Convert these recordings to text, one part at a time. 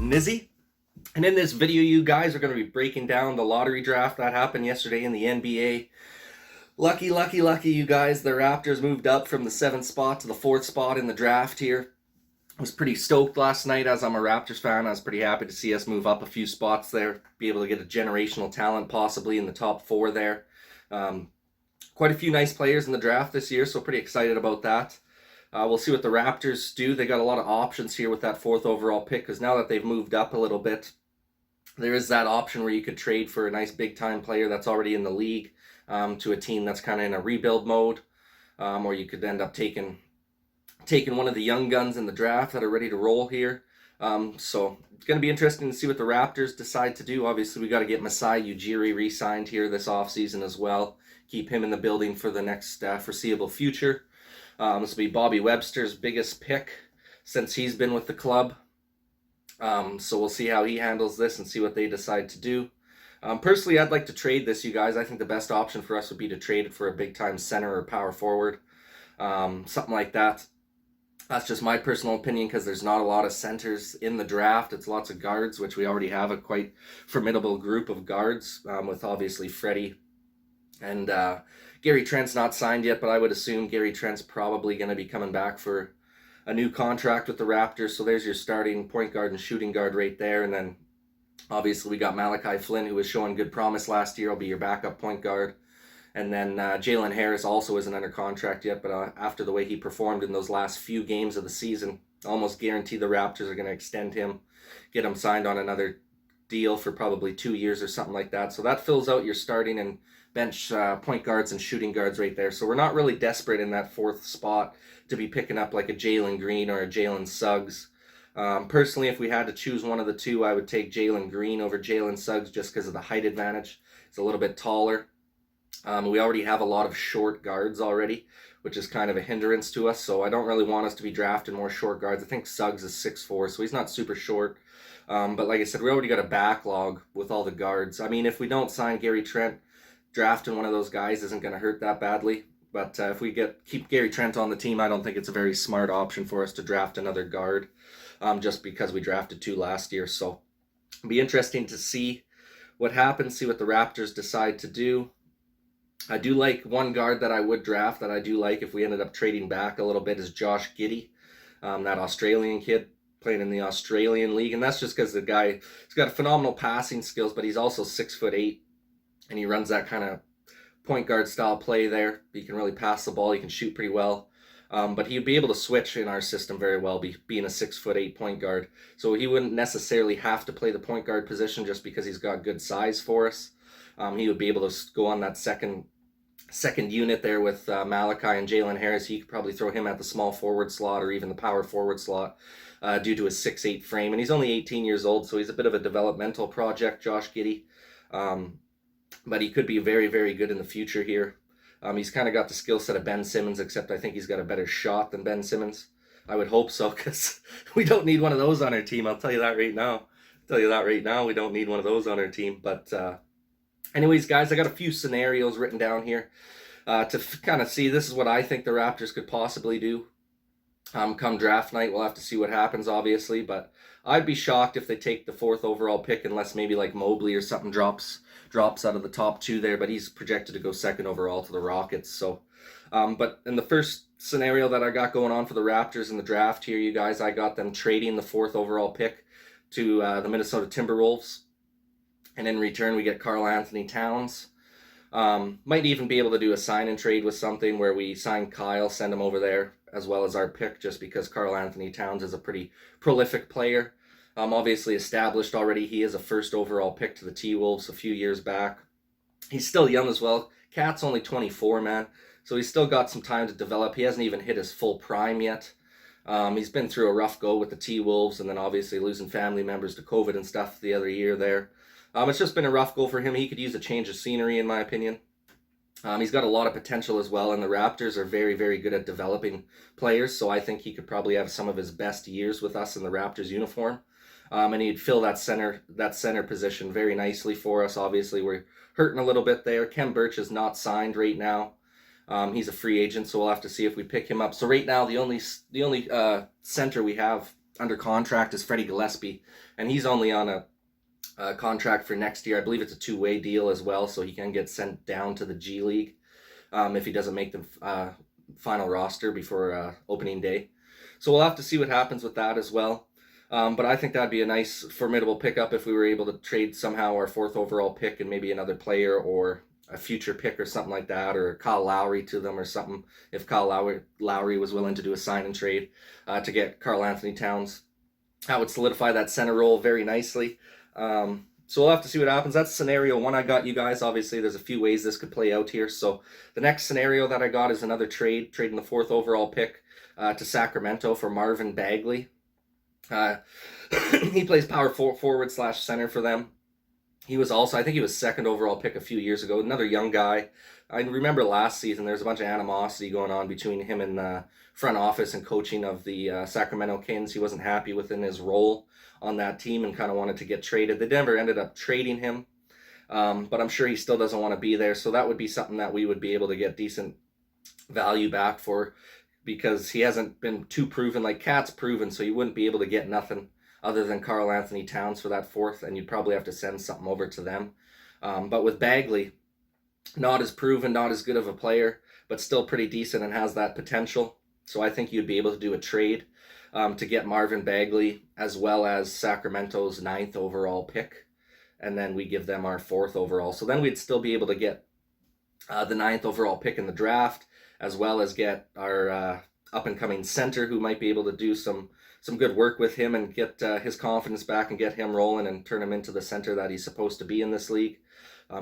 Nizzy. And in this video, you guys are going to be breaking down the lottery draft that happened yesterday in the NBA. Lucky, you guys. The Raptors moved up from the 7th spot to the 4th spot in the draft here. I was pretty stoked last night as I'm a Raptors fan. I was pretty happy to see us move up a few spots there, be able to get a generational talent possibly in the top 4 there. Quite a few nice players in the draft this year, so pretty excited about that. We'll see what the Raptors do. They got a lot of options here with that 4th overall pick, because now that they've moved up a little bit, there is that option where you could trade for a nice big-time player that's already in the league to a team that's kind of in a rebuild mode, or you could end up taking one of the young guns in the draft that are ready to roll here. So it's going to be interesting to see what the Raptors decide to do. Obviously, we got to get Masai Ujiri re-signed here this offseason as well. Keep him in the building for the next foreseeable future. This will be Bobby Webster's biggest pick since he's been with the club. So we'll see how he handles this and see what they decide to do. Personally, I'd like to trade this, you guys. I think the best option for us would be to trade it for a big-time center or power forward. Something like that. That's just my personal opinion, because there's not a lot of centers in the draft. It's lots of guards, which we already have a quite formidable group of guards, with obviously Freddie and Gary Trent's not signed yet, but I would assume Gary Trent's probably going to be coming back for a new contract with the Raptors. So there's your starting point guard and shooting guard right there. And then obviously we got Malachi Flynn, who was showing good promise last year. Will be your backup point guard. And then Jalen Harris also isn't under contract yet, but after the way he performed in those last few games of the season, almost guarantee the Raptors are going to extend him, get him signed on another deal for probably 2 years or something like that. So that fills out your starting and bench point guards and shooting guards right there. So we're not really desperate in that 4th spot to be picking up like a Jalen Green or a Jalen Suggs. Personally, if we had to choose one of the two, I would take Jalen Green over Jalen Suggs just because of the height advantage. It's a little bit taller. We already have a lot of short guards already, which is kind of a hindrance to us. So I don't really want us to be drafting more short guards. I think Suggs is 6'4", so he's not super short. But like I said, we already got a backlog with all the guards. I mean, if we don't sign Gary Trent, drafting one of those guys isn't going to hurt that badly. But if we keep Gary Trent on the team, I don't think it's a very smart option for us to draft another guard, just because we drafted 2 last year. So it'll be interesting to see what happens, see what the Raptors decide to do. I do like one guard that I would draft that I do like if we ended up trading back a little bit is Josh Giddey, that Australian kid playing in the Australian league. And that's just because the guy, he's got phenomenal passing skills, but he's also 6'8", and he runs that kind of point guard style play there. He can really pass the ball. He can shoot pretty well. But he'd be able to switch in our system very well, being a 6'8" point guard. So he wouldn't necessarily have to play the point guard position just because he's got good size for us. He would be able to go on that second unit there with Malachi and Jalen Harris. He could probably throw him at the small forward slot or even the power forward slot due to his 6'8" frame. And he's only 18 years old, so he's a bit of a developmental project, Josh Giddey. But he could be very, very good in the future here. He's kind of got the skill set of Ben Simmons, except I think he's got a better shot than Ben Simmons. I would hope so, because we don't need one of those on our team. I'll tell you that right now. We don't need one of those on our team. But anyways, guys, I got a few scenarios written down here to kind of see. This is what I think the Raptors could possibly do come draft night. We'll have to see what happens, obviously. But I'd be shocked if they take the 4th overall pick, unless maybe like Mobley or something drops out of the top 2 there. But he's projected to go 2nd overall to the Rockets. So, but in the first scenario that I got going on for the Raptors in the draft here, you guys, I got them trading the 4th overall pick to the Minnesota Timberwolves. And in return, we get Karl Anthony Towns. Might even be able to do a sign and trade with something where we sign Kyle, send him over there, as well as our pick, just because Karl Anthony Towns is a pretty prolific player. Obviously established already. He is a 1st overall pick to the T-Wolves a few years back. He's still young as well. Cat's only 24, man. So he's still got some time to develop. He hasn't even hit his full prime yet. He's been through a rough go with the T-Wolves, and then obviously losing family members to COVID and stuff the other year there. It's just been a rough go for him. He could use a change of scenery, in my opinion. He's got a lot of potential as well, and the Raptors are very, very good at developing players, so I think he could probably have some of his best years with us in the Raptors uniform. And he'd fill that center position very nicely for us. Obviously, we're hurting a little bit there. Khem Birch is not signed right now. He's a free agent, so we'll have to see if we pick him up. So right now, the only center we have under contract is Freddie Gillespie, and he's only on a contract for next year. I believe it's a two-way deal as well, so he can get sent down to the G League if he doesn't make the final roster before opening day. So we'll have to see what happens with that as well. But I think that'd be a nice, formidable pickup if we were able to trade somehow our 4th overall pick and maybe another player or a future pick or something like that, or Kyle Lowry to them or something, if Kyle Lowry was willing to do a sign and trade to get Karl Anthony Towns. That would solidify that center role very nicely. So we'll have to see what happens. That's scenario 1 I got, you guys. Obviously, there's a few ways this could play out here. So the next scenario that I got is another trading the 4th overall pick to Sacramento for Marvin Bagley. He plays power forward / center for them. He was also, I think he was 2nd overall pick a few years ago. Another young guy. I remember last season there's a bunch of animosity going on between him and the front office and coaching of the Sacramento Kings. He wasn't happy within his role on that team and kind of wanted to get traded. They never ended up trading him, but I'm sure he still doesn't want to be there. So that would be something that we would be able to get decent value back for, because he hasn't been too proven. Like Cat's proven, so you wouldn't be able to get nothing other than Karl Anthony Towns for that 4th, and you'd probably have to send something over to them. But with Bagley, not as proven, not as good of a player, but still pretty decent and has that potential. So I think you'd be able to do a trade to get Marvin Bagley as well as Sacramento's 9th overall pick, and then we give them our 4th overall. So then we'd still be able to get the 9th overall pick in the draft, as well as get our up-and-coming center who might be able to do some good work with him and get his confidence back and get him rolling and turn him into the center that he's supposed to be in this league.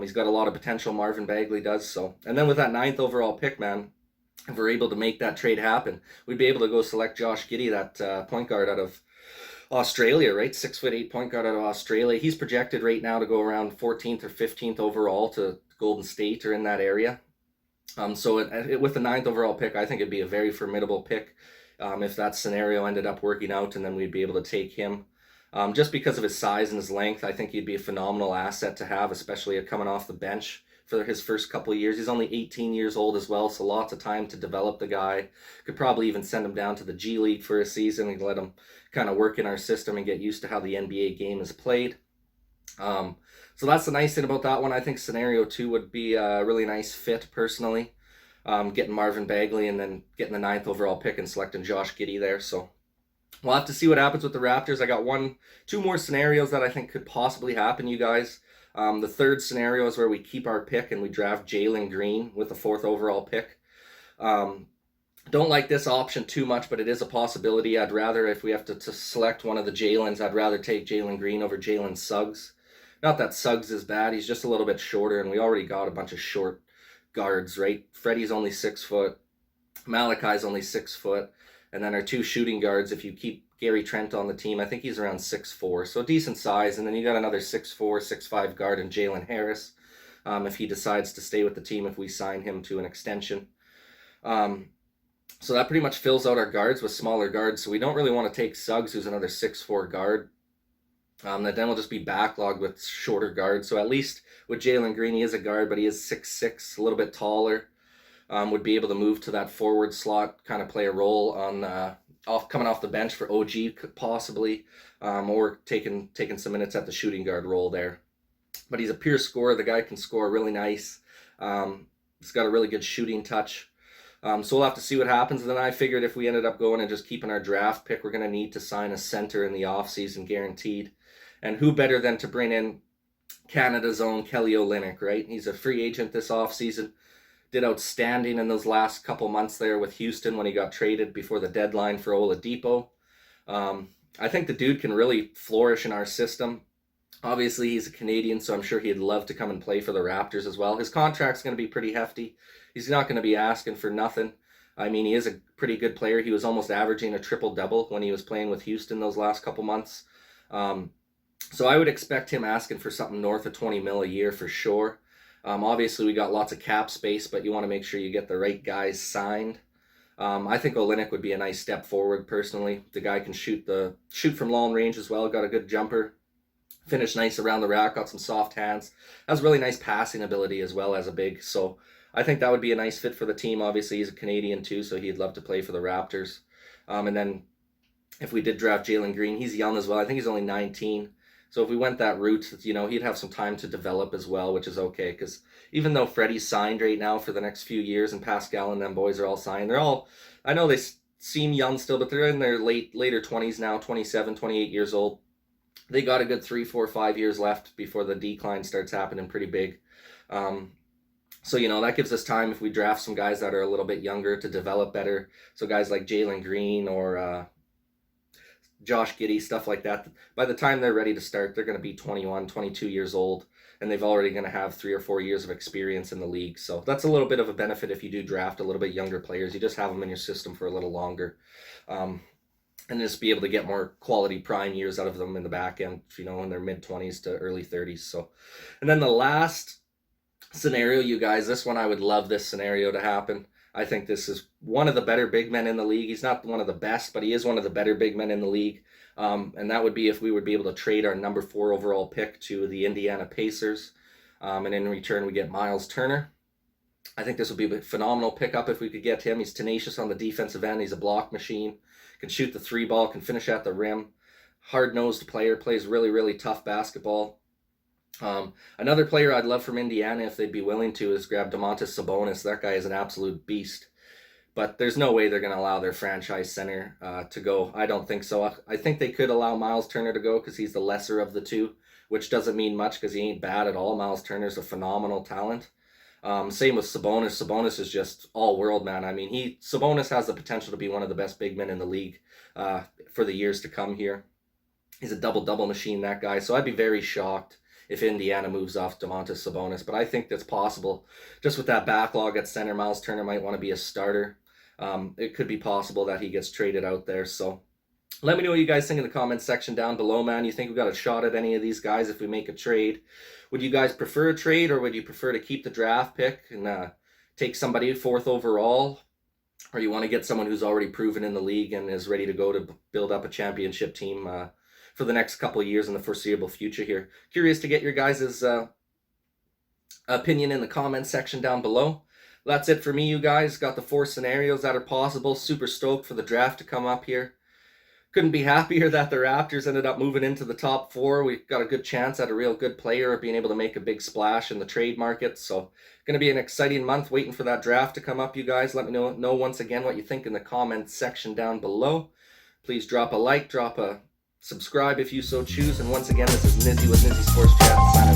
He's got a lot of potential, Marvin Bagley does. So, and then with that 9th overall pick, man, if we're able to make that trade happen, we'd be able to go select Josh Giddey, that point guard out of Australia, right? 6'8" point guard out of Australia. He's projected right now to go around 14th or 15th overall to Golden State or in that area. So with the 9th overall pick, I think it'd be a very formidable pick if that scenario ended up working out, and then we'd be able to take him. Just because of his size and his length, I think he'd be a phenomenal asset to have, especially coming off the bench for his first couple of years. He's only 18 years old as well, so lots of time to develop the guy. Could probably even send him down to the G League for a season and let him kind of work in our system and get used to how the NBA game is played. So that's the nice thing about that one. I think scenario 2 would be a really nice fit personally. Getting Marvin Bagley and then getting the 9th overall pick and selecting Josh Giddey there. So we'll have to see what happens with the Raptors. I got 2 more scenarios that I think could possibly happen, you guys. The 3rd scenario is where we keep our pick and we draft Jalen Green with the 4th overall pick. Don't like this option too much, but it is a possibility. I'd rather, if we have to select one of the Jalens, I'd rather take Jalen Green over Jalen Suggs. Not that Suggs is bad, he's just a little bit shorter, and we already got a bunch of short guards, right? Freddie's only 6 foot, Malachi's only 6 foot, and then our 2 shooting guards, if you keep Gary Trent on the team, I think he's around 6'4", so decent size, and then you got another 6'4", 6'5" guard in Jalen Harris, if he decides to stay with the team, if we sign him to an extension. So that pretty much fills out our guards with smaller guards, so we don't really want to take Suggs, who's another 6'4" guard. Then we'll just be backlogged with shorter guards. So at least with Jalen Green, he is a guard, but he is 6'6", a little bit taller. Would be able to move to that forward slot, kind of play a role on coming off the bench for OG possibly, or taking some minutes at the shooting guard role there. But he's a pure scorer. The guy can score really nice. He's got a really good shooting touch. So we'll have to see what happens. And then I figured if we ended up going and just keeping our draft pick, we're going to need to sign a center in the offseason, guaranteed. And who better than to bring in Canada's own Kelly Olynyk, right? He's a free agent this offseason. Did outstanding in those last couple months there with Houston when he got traded before the deadline for Oladipo. I think the dude can really flourish in our system. Obviously, he's a Canadian, so I'm sure he'd love to come and play for the Raptors as well. His contract's going to be pretty hefty. He's not going to be asking for nothing. I mean, he is a pretty good player. He was almost averaging a triple-double when he was playing with Houston those last couple months. So I would expect him asking for something north of 20 mil a year for sure. Obviously, we got lots of cap space, but you want to make sure you get the right guys signed. I think Olynyk would be a nice step forward, personally. The guy can shoot from long range as well. Got a good jumper. Finish nice around the rack. Got some soft hands. Has really nice passing ability as well as a big. So I think that would be a nice fit for the team. Obviously, he's a Canadian too, so he'd love to play for the Raptors. And then if we did draft Jalen Green. He's young as well. I think he's only 19. So if we went that route, he'd have some time to develop as well, which is okay. Because even though Freddie's signed right now for the next few years, and Pascal and them boys are all signed, I know they seem young still, but they're in their later 20s now, 27, 28 years old. They got a good 3, 4, 5 years left before the decline starts happening pretty big. So, that gives us time if we draft some guys that are a little bit younger to develop better. So guys like Jalen Green or Josh Giddey, stuff like that. By the time they're ready to start, they're going to be 21, 22 years old, and they've already going to have 3 or 4 years of experience in the league. So that's a little bit of a benefit if you do draft a little bit younger players. You just have them in your system for a little longer. And just be able to get more quality prime years out of them in the back end, in their mid-20s to early 30s. So, and then the last scenario, you guys, this one I would love this scenario to happen. I think this is one of the better big men in the league. He's not one of the best, but he is one of the better big men in the league. And that would be if we would be able to trade our number 4 overall pick to the Indiana Pacers. And in return, we get Miles Turner. I think this would be a phenomenal pickup if we could get him. He's tenacious on the defensive end. He's a block machine. Can shoot the 3 ball, can finish at the rim. Hard-nosed player, plays really, really tough basketball. Another player I'd love from Indiana, if they'd be willing to, is grab Domantas Sabonis. That guy is an absolute beast. But there's no way they're going to allow their franchise center to go. I don't think so. I think they could allow Miles Turner to go because he's the lesser of the two, which doesn't mean much because he ain't bad at all. Miles Turner's a phenomenal talent. Same with Sabonis. Sabonis is just all world, man. I mean, Sabonis has the potential to be one of the best big men in the league for the years to come here. He's a double-double machine, that guy. So I'd be very shocked if Indiana moves off Domantas Sabonis. But I think that's possible. Just with that backlog at center, Miles Turner might want to be a starter. It could be possible that he gets traded out there. So let me know what you guys think in the comments section down below, man. You think we got a shot at any of these guys if we make a trade? Would you guys prefer a trade, or would you prefer to keep the draft pick and take somebody 4th overall? Or you want to get someone who's already proven in the league and is ready to go to build up a championship team for the next couple of years in the foreseeable future here? Curious to get your guys' opinion in the comments section down below. That's it for me, you guys. Got the 4 scenarios that are possible. Super stoked for the draft to come up here. Couldn't be happier that the Raptors ended up moving into the top 4. We got a good chance at a real good player being able to make a big splash in the trade market. So going to be an exciting month waiting for that draft to come up, you guys. Let me know once again what you think in the comments section down below. Please drop a like, drop a subscribe if you so choose. And once again, this is Nizzy with Nizzy Sports Chat signing